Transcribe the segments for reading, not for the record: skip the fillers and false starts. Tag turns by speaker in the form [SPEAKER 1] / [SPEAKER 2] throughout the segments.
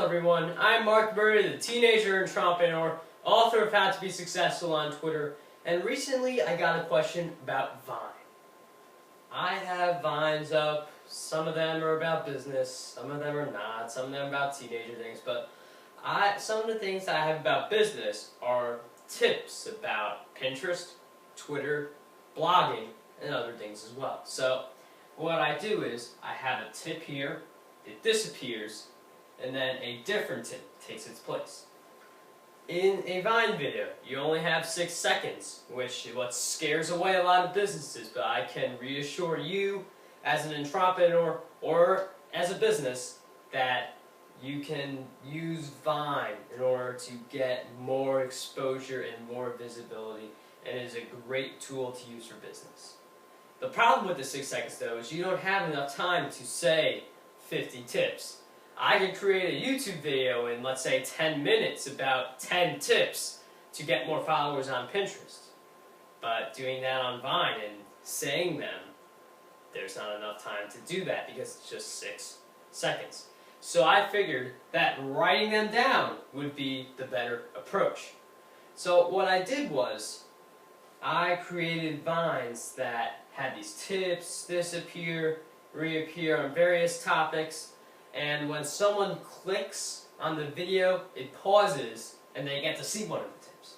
[SPEAKER 1] everyone, I'm Mark Guberti, the teenager entrepreneur, author of How to Be Successful on Twitter, and recently I got a question about Vine. I have Vines up, some of them are about business, some of them are not, some of them are about teenager things, but some of the things I have about business are tips about Pinterest, Twitter, blogging, and other things as well. So what I do is I have a tip here, it disappears, and then a different tip takes its place. In a Vine video, you only have 6 seconds, which is what scares away a lot of businesses, but I can reassure you as an entrepreneur or as a business that you can use Vine in order to get more exposure and more visibility, and it is a great tool to use for business. The problem with the 6 seconds though is you don't have enough time to say 50 tips. I can create a YouTube video in, let's say, 10 minutes about 10 tips to get more followers on Pinterest. But doing that on Vine and saying them, there's not enough time to do that because it's just 6 seconds. So I figured that writing them down would be the better approach. So what I did was, I created Vines that had these tips disappear, reappear on various topics, and when someone clicks on the video, it pauses and they get to see one of the tips.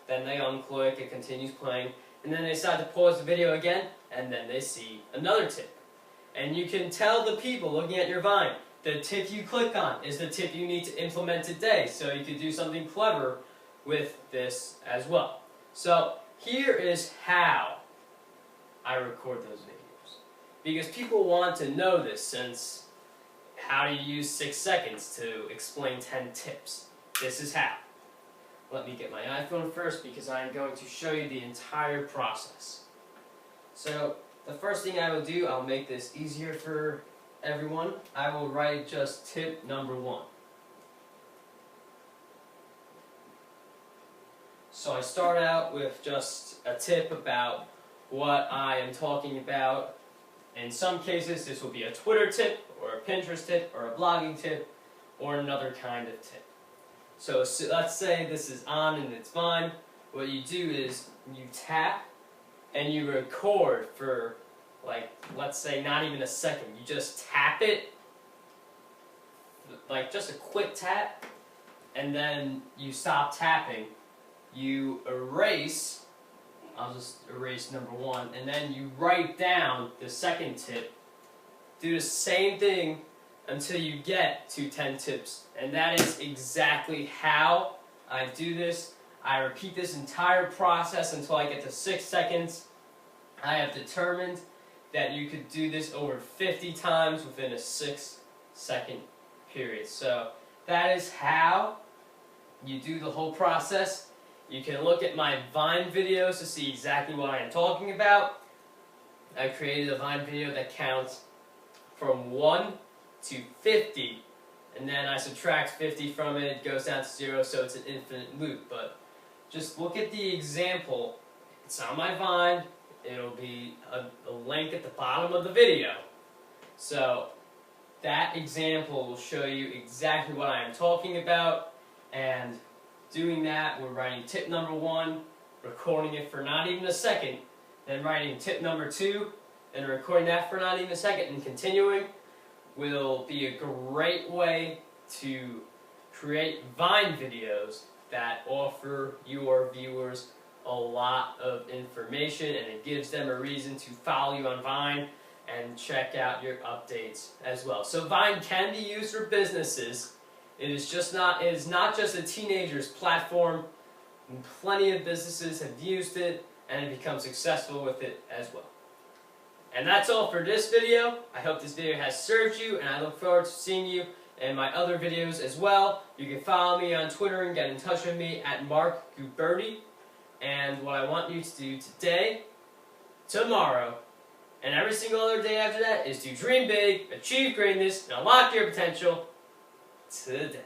[SPEAKER 1] Then they unclick, it continues playing, and then they decide to pause the video again, and then they see another tip. And you can tell the people looking at your Vine, the tip you click on is the tip you need to implement today, so you could do something clever with this as well. So here is how I record those videos. Because people want to know this, since how do you use 6 seconds to explain 10 tips? This is how. Let me get my iPhone first because I'm going to show you the entire process. So the first thing I will do, I'll make this easier for everyone. I will write just tip number 1. So I start out with just a tip about what I am talking about. In some cases, this will be a Twitter tip, or a Pinterest tip, or a blogging tip, or another kind of tip. So let's say this is on and it's Vine. What you do is you tap and you record for, like, let's say not even a second. You just tap it, like just a quick tap, and then you stop tapping. You erase. I'll just erase number 1, and then you write down the second tip. Do the same thing until you get to 10 tips. And that is exactly how I do this. I repeat this entire process until I get to 6 seconds. I have determined that you could do this over 50 times within a 6-second period. So that is how you do the whole process. You can look at my Vine videos to see exactly what I am talking about. I created a Vine video that counts from 1 to 50, and then I subtract 50 from it, it goes down to 0, so it's an infinite loop. But just look at the example. It's on my Vine. It'll be a link at the bottom of the video. So that example will show you exactly what I am talking about, and doing that, we're writing tip number 1, recording it for not even a second, then writing tip number 2, and recording that for not even a second, and continuing will be a great way to create Vine videos that offer your viewers a lot of information, and it gives them a reason to follow you on Vine and check out your updates as well. So Vine can be used for businesses. It is not just a teenager's platform. Plenty of businesses have used it and have become successful with it as well. And that's all for this video. I hope this video has served you, and I look forward to seeing you in my other videos as well. You can follow me on Twitter and get in touch with me at Mark Guberti. And what I want you to do today, tomorrow, and every single other day after that is to dream big, achieve greatness, and unlock your potential today.